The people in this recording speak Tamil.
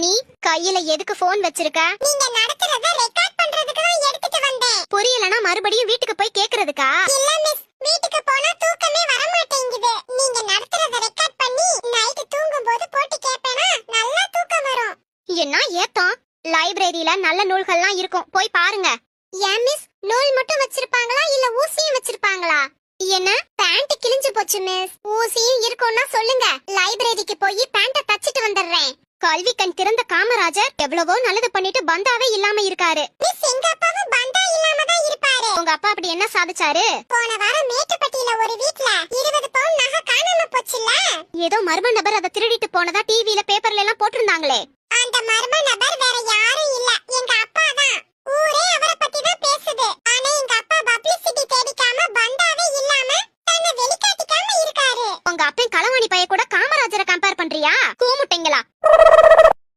மணி, கையில எதுக்கு போன் வச்சிருக்க? நீங்க நடத்துறத ரெக்கார்ட் பண்றதுக்கு தான் எடுத்துட்டு வந்தேன். புரியலனா மறுபடியும் வீட்டுக்கு போய் கேக்குறதுக்கா? இல்ல மிஸ், வீட்டுக்கு போனா தூக்கமே வர மாட்டேங்குது. நீங்க நடத்துறத ரெக்கார்ட் பண்ணி நைட் தூங்கும்போது போட்டு கேப்பேனா நல்லா தூக்கம் வரும். என்ன ஏத்தம்? லைப்ரரியில நல்ல நூல்கள்லாம் இருக்கும், போய் பாருங்க. ஏன் மிஸ், நூல் மட்டும் வச்சிருப்பாங்களா இல்ல ஊசியும் வச்சிருப்பாங்களா? என்ன, பேண்ட் கிழிஞ்சு போச்சு மிஸ். ஊசியும் இருக்கும்னா சொல்லுங்க, லைப்ரரிக்கு போய் பேண்ட தச்சிட்டு வந்துடுறேன். கல்வி கண் திறந்த காமராஜர் எவ்வளவோ நல்லது பண்ணிட்டு பந்தாவே இல்லாம இருக்காரு. மிஸ், எங்க அப்பாவும் பந்தா இல்லாம தான் இருப்பாரு. உங்க அப்பா அப்படி என்ன சாதிச்சாரு? போன வாரம் மேட்டுப்பட்டியில ஒரு வீட்ல 20 பவுன் நகை காணாம போச்சுல்ல. ஏதோ மர்ம நபர் அதை திருடிட்டு போனதா டிவில பேப்பர்ல எல்லாம் போட்டிருந்தாங்களே. அந்த மர்ம நபர் வேற யாரும் இல்ல,